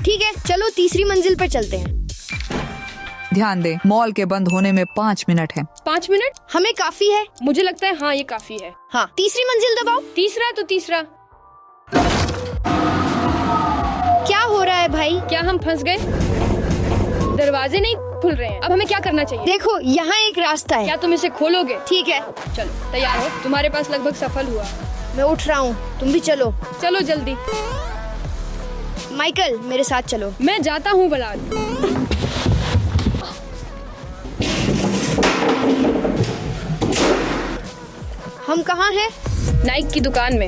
ठीक है, चलो तीसरी मंजिल पर चलते हैं। ध्यान दें, मॉल के बंद होने में 5 मिनट है। 5 मिनट हमें काफी है। मुझे लगता है हाँ ये काफी है। हाँ, तीसरी मंजिल दबाओ। तीसरा तो तीसरा। क्या हो रहा है भाई? क्या हम फंस गए? दरवाजे नहीं खुल रहे हैं। अब हमें क्या करना चाहिए? देखो, यहाँ एक रास्ता है। क्या तुम इसे खोलोगे? ठीक है, चलो तैयार हो, तुम्हारे पास लगभग सफल हुआ। मैं उठ रहा हूँ, तुम भी चलो। चलो जल्दी। माइकल, मेरे साथ चलो। मैं जाता हूँ बलाल। हम कहाँ हैं? नाइक की दुकान में।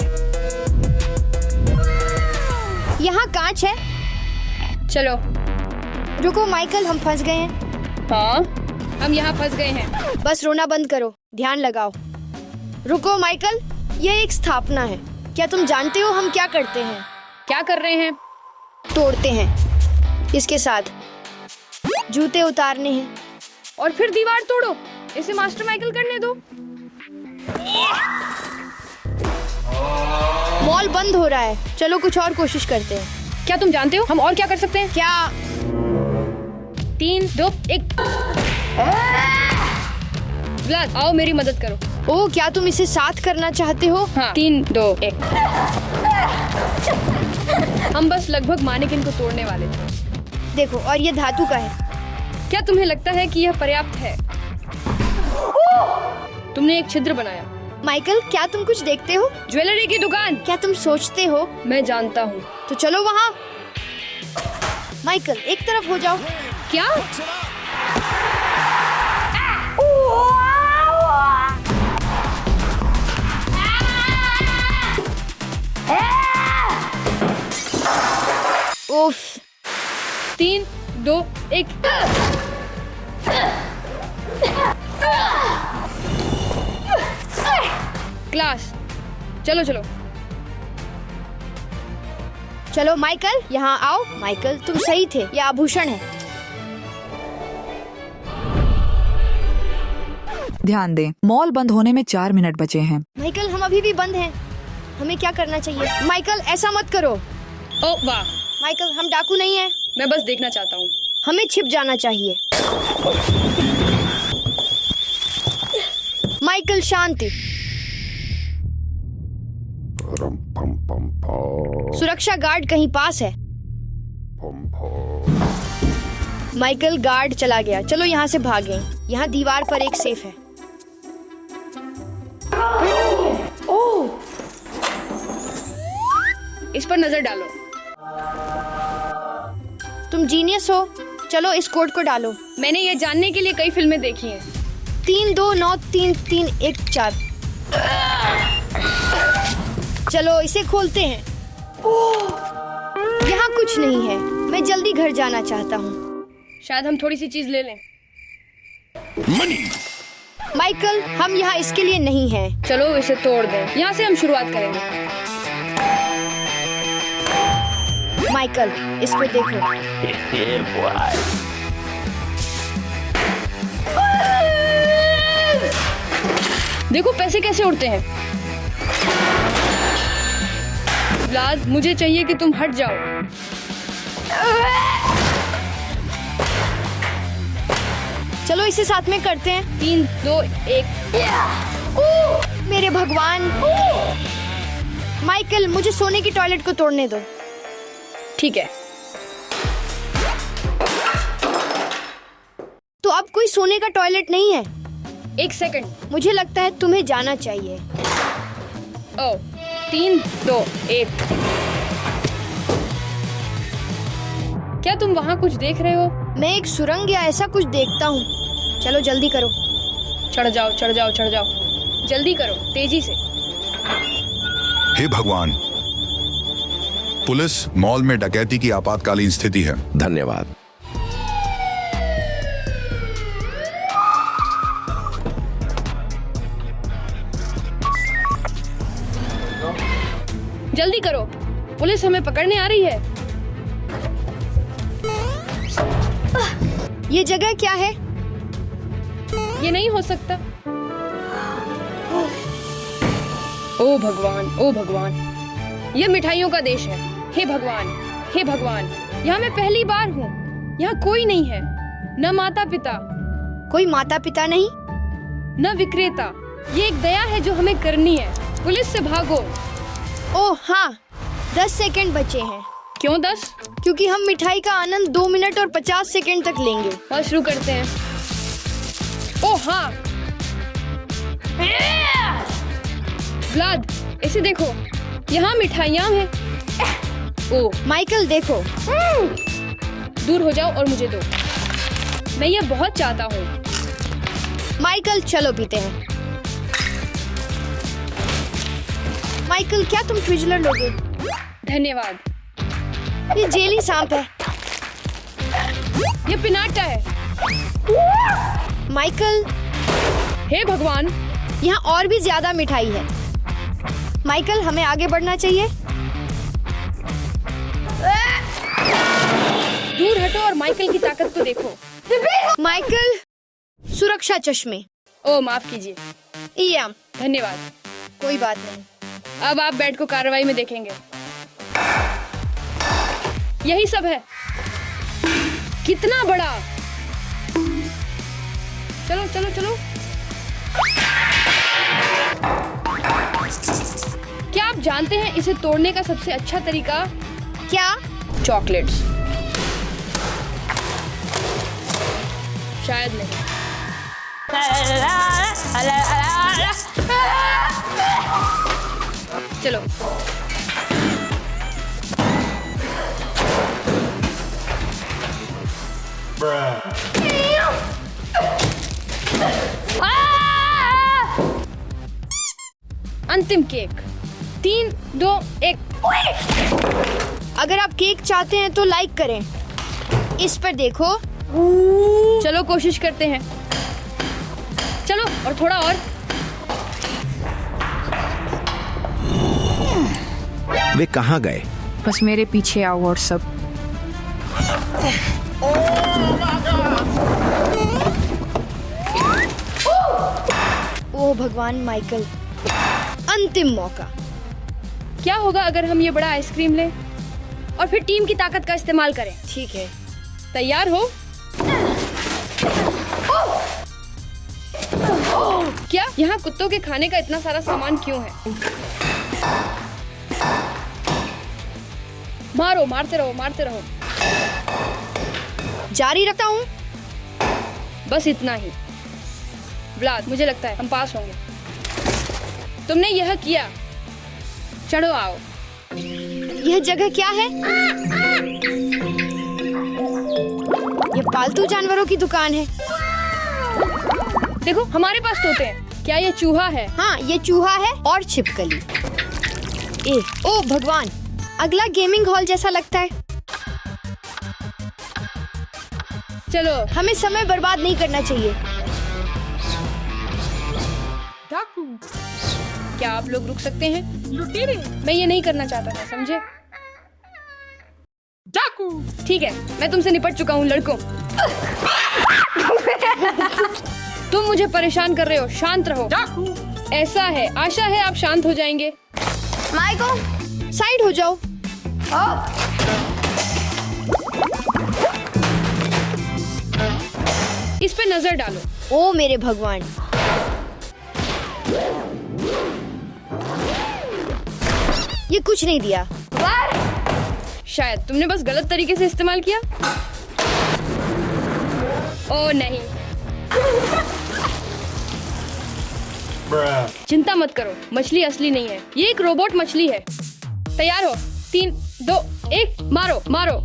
यहाँ कांच है। चलो। रुको माइकल, हम फंस गए हैं। हाँ, हम यहाँ फंस गए हैं। बस रोना बंद करो, ध्यान लगाओ। रुको माइकल, यह एक स्थापना है। क्या तुम जानते हो हम क्या करते हैं? क्या कर रहे हैं? तोड़ते हैं। इसके साथ जूते उतारने हैं। और फिर दीवार तोड़ो। इसे मास्टर माइकल करने दो। मॉल बंद हो रहा है, चलो कुछ और कोशिश करते हैं। क्या तुम जानते हो हम और क्या कर सकते हैं? क्या? 3, 2, 1। व्लाद, आओ मेरी मदद करो। ओ, क्या तुम इसे साथ करना चाहते हो? हाँ, 3, 2, 1। हम बस लगभग मानेकिन को तोड़ने वाले थे। देखो, और ये धातु का है। क्या तुम्हें लगता है कि यह पर्याप्त है? तुमने एक छिद्र बनाया। माइकल, क्या तुम कुछ देखते हो? ज्वेलरी की दुकान। क्या तुम सोचते हो? मैं जानता हूँ। तो चलो वहाँ। माइकल, एक तरफ हो जाओ। क्या? उफ। 3, 2, 1। क्लास, चलो चलो। चलो माइकल, यहाँ आओ। माइकल, तुम सही थे, यह आभूषण है। ध्यान दें, मॉल बंद होने में 4 मिनट बचे हैं। माइकल, हम अभी भी बंद हैं। हमें क्या करना चाहिए? माइकल, ऐसा मत करो। ओ वाह, माइकल, हम डाकू नहीं हैं। मैं बस देखना चाहता हूँ। हमें छिप जाना चाहिए। माइकल, शांति। सुरक्षा गार्ड कहीं पास है। माइकल, गार्ड चला गया। चलो यहाँ से भागें। यहाँ दीवार पर एक सेफ है। इस पर नजर डालो। तुम जीनियस हो। चलो इस कोड को डालो। मैंने ये जानने के लिए कई फिल्में देखी हैं। 3, 2, 9, 3, 3, 1, 4। चलो इसे खोलते हैं। यहाँ कुछ नहीं है। मैं जल्दी घर जाना चाहता हूँ। शायद हम थोड़ी सी चीज ले लें। माइकल, हम यहाँ इसके लिए नहीं हैं। चलो इसे तोड़ दें। यहाँ से हम शुरुआत करेंगे। माइकल, इस पे देखो। देखो पैसे कैसे उड़ते हैं। व्लाद, मुझे चाहिए कि तुम हट जाओ। चलो इसे साथ में करते हैं। 3, 2, 1। मेरे भगवान। माइकल, मुझे सोने की टॉयलेट को तोड़ने दो। ठीक है। तो अब कोई सोने का टॉयलेट नहीं है। 1 सेकंड। मुझे लगता है तुम्हें जाना चाहिए। ओ, 3, 2, 1। क्या तुम वहाँ कुछ देख रहे हो? मैं एक सुरंग या ऐसा कुछ देखता हूँ। चलो जल्दी करो। चढ़ जाओ, चढ़ जाओ, चढ़ जाओ। जल्दी करो, तेजी से। हे भगवान, पुलिस मॉल में डकैती की आपातकालीन स्थिति है। धन्यवाद। जल्दी करो, पुलिस हमें पकड़ने आ रही है। ये जगह क्या है? ये नहीं हो सकता। ओ भगवान, ओ भगवान, ये मिठाइयों का देश है। हे भगवान, हे भगवान। यहाँ मैं पहली बार हूँ। यहाँ कोई नहीं है, न माता पिता, कोई माता पिता नहीं? न विक्रेता। ये एक दया है जो हमें करनी है। पुलिस से भागो। ओह हाँ, 10 सेकंड बचे हैं। क्यों 10? क्योंकि हम मिठाई का आनंद 2 मिनट और 50 सेकंड तक लेंगे। और शुरू करते हैं। ओह हाँ, व्लाद, इसे देखो, यहाँ मिठाइयाँ हैं। ओह, माइकल देखो। दूर हो जाओ और मुझे दो। मैं ये बहुत चाहता हूँ। माइकल चलो पीते हैं। माइकल क्या तुम ट्विज़लर लोगे? धन्यवाद। ये जेली सांप है। ये पिनाटा है। माइकल, हे भगवान, यहाँ और भी ज्यादा मिठाई है। माइकल हमें आगे बढ़ना चाहिए। दूर हटो और माइकल की ताकत को देखो। माइकल, सुरक्षा चश्मे। ओह माफ कीजिए। इयाम, धन्यवाद। कोई बात नहीं। अब आप बैट को कार्रवाई में देखेंगे। यही सब है। कितना बड़ा। चलो चलो चलो। क्या आप जानते हैं इसे तोड़ने का सबसे अच्छा तरीका? क्या? चॉकलेट्स। शायद नहीं। चलो। अंतिम केक। 3, 2, 1। अगर आप केक चाहते हैं तो लाइक करें। इस पर देखो। चलो कोशिश करते हैं। चलो और थोड़ा और। वे कहाँ गए? बस मेरे पीछे आओ और सब। ओह भगवान माइकल, अंतिम मौका। क्या होगा अगर हम ये बड़ा आइसक्रीम लें और फिर टीम की ताकत का इस्तेमाल करें? ठीक है। तैयार हो? क्या यहाँ कुत्तों के खाने का इतना सारा सामान क्यों है? मारो, मारते रहो, मारते रहो। जारी रखता हूँ। बस इतना ही। व्लाद, मुझे लगता है हम पास होंगे। तुमने यह किया। चढ़ो आओ। यह जगह क्या है? ये पालतू जानवरों की दुकान है। देखो हमारे पास तोते हैं। क्या ये चूहा है? हाँ, ये चूहा है और छिपकली। ओ भगवान, अगला गेमिंग हॉल जैसा लगता है। चलो। हमें समय बर्बाद नहीं करना चाहिए। क्या आप लोग रुक सकते हैं? लुटेरे। मैं ये नहीं करना चाहता था, समझे? ठीक है, मैं तुमसे निपट चुका हूँ लड़कों। तुम मुझे परेशान कर रहे हो। शांत रहो। ऐसा है, आशा है आप शांत हो जाएंगे। माइकल, साइड हो जाओ। इस पे नजर डालो। ओ मेरे भगवान, ये कुछ नहीं दिया। शायद तुमने बस गलत तरीके से इस्तेमाल किया। ओ नहीं। चिंता मत करो, मछली असली नहीं है। ये एक रोबोट मछली है। तैयार हो? 3, 2, 1, मारो मारो।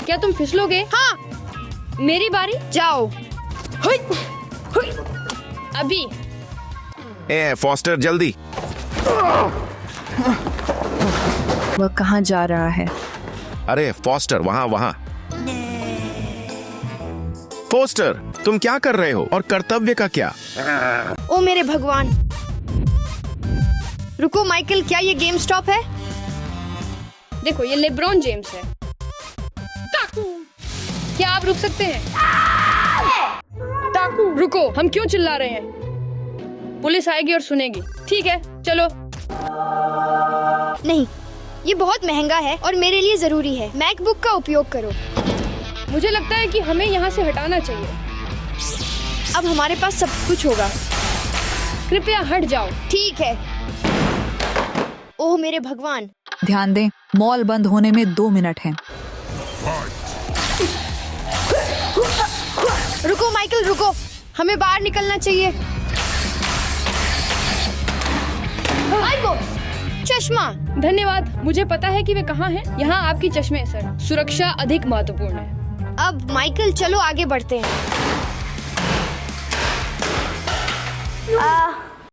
क्या तुम फिसलोगे? हाँ, मेरी बारी। जाओ। हुई, हुई। अभी। ए फॉस्टर, जल्दी। वह कहाँ जा रहा है? अरे फॉस्टर, वहाँ वहाँ। फोस्टर, तुम क्या कर रहे हो और कर्तव्य का क्या? ओ मेरे भगवान। रुको माइकल, क्या ये गेम स्टॉप है? देखो ये लेब्रॉन जेम्स है। क्या आप रुक सकते हैं? रुको, हम क्यों चिल्ला रहे हैं? पुलिस आएगी और सुनेगी। ठीक है, चलो। नहीं, ये बहुत महंगा है और मेरे लिए जरूरी है। मैकबुक का उपयोग करो। मुझे लगता है कि हमें यहाँ से हटाना चाहिए। अब हमारे पास सब कुछ होगा। कृपया हट जाओ। ठीक है। ओह मेरे भगवान। ध्यान दें, मॉल बंद होने में 2 मिनट हैं। रुको माइकल, रुको। हमें बाहर निकलना चाहिए। माइको, चश्मा। धन्यवाद। मुझे पता है कि वे कहाँ हैं। यहाँ आपकी चश्मे सर। सुरक्षा अधिक महत्वपूर्ण है। अब माइकल चलो आगे बढ़ते हैं।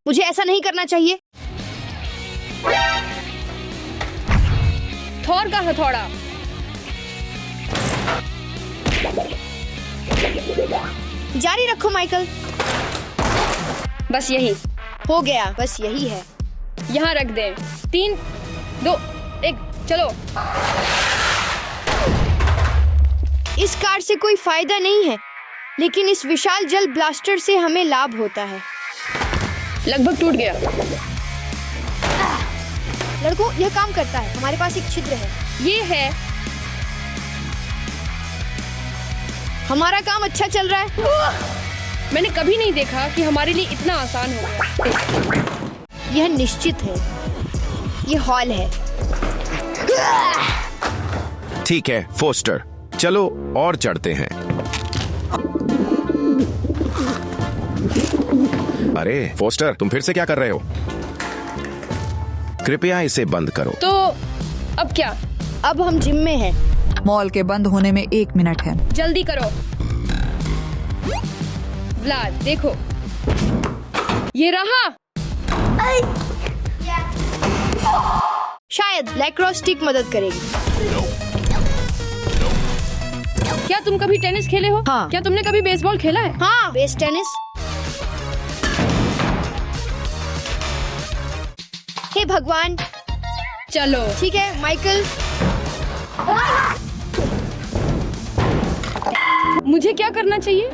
मुझे ऐसा नहीं करना चाहिए। थॉर का हथौड़ा। जारी रखो माइकल। बस यही। हो गया, बस यही है। यहाँ रख दें। 3, 2, 1 चलो। इस कार से कोई फायदा नहीं है, लेकिन इस विशाल जल ब्लास्टर से हमें लाभ होता है। लगभग टूट गया। लड़कों, यह काम करता है। हमारे पास एक छिद्र है। ये है। हमारा काम अच्छा चल रहा है। मैंने कभी नहीं देखा कि हमारे लिए इतना आसान हो गया। यह निश्चित है। यह हॉल है। ठीक है फोस्टर, चलो और चढ़ते हैं। अरे फोस्टर, तुम फिर से क्या कर रहे हो? कृपया इसे बंद करो। तो अब क्या? अब हम जिम में हैं। मॉल के बंद होने में 1 मिनट है। जल्दी करो। व्लाद देखो, ये रहा। शायद लैक्रोस स्टिक मदद करेगी। क्या तुम कभी टेनिस खेले हो? हाँ। क्या तुमने कभी बेसबॉल खेला है? हाँ, बेस टेनिस। हे भगवान। चलो। ठीक है माइकल। मुझे क्या करना चाहिए?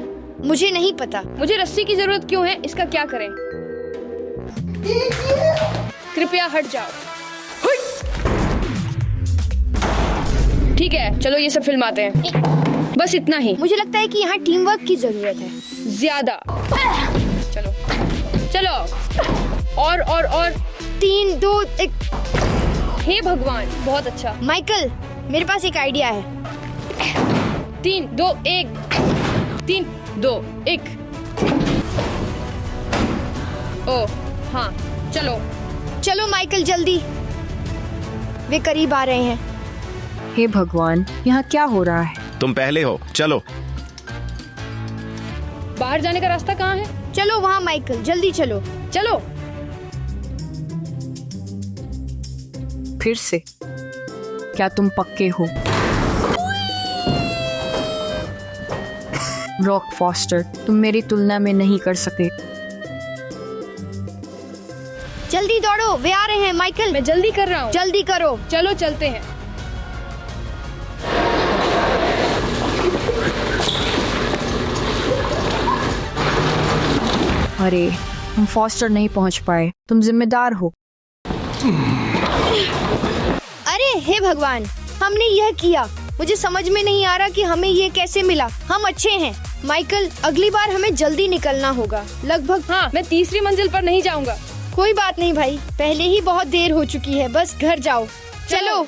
मुझे नहीं पता। मुझे रस्सी की जरूरत क्यों है? इसका क्या करें? कृपया हट जाओ। ठीक है, चलो ये सब फिल्माते हैं। बस इतना ही। मुझे लगता है कि यहाँ टीम वर्क की जरूरत है। ज्यादा। चलो चलो। और 3, 2, 1। हे भगवान, बहुत अच्छा। माइकल, मेरे पास एक आइडिया है। 3, 2, 1। 3, 2, 1। ओ हाँ, चलो। चलो माइकल, जल्दी। वे करीब आ रहे हैं। हे भगवान, यहाँ क्या हो रहा है? तुम पहले हो, चलो। बाहर जाने का रास्ता कहाँ है? चलो वहाँ माइकल, जल्दी चलो। चलो। फिर से? क्या तुम पक्के हो? रॉक फॉस्टर, तुम मेरी तुलना में नहीं कर सकते। जल्दी दौड़ो, वे आ रहे हैं माइकल। मैं जल्दी कर रहा हूँ। जल्दी करो। चलो चलते हैं। अरे, हम फॉस्टर नहीं पहुंच पाए। तुम जिम्मेदार हो। अरे हे भगवान, हमने यह किया। मुझे समझ में नहीं आ रहा कि हमें ये कैसे मिला। हम अच्छे हैं माइकल, अगली बार हमें जल्दी निकलना होगा। लगभग। हाँ, मैं तीसरी मंजिल पर नहीं जाऊंगा। कोई बात नहीं भाई, पहले ही बहुत देर हो चुकी है। बस घर जाओ। चलो।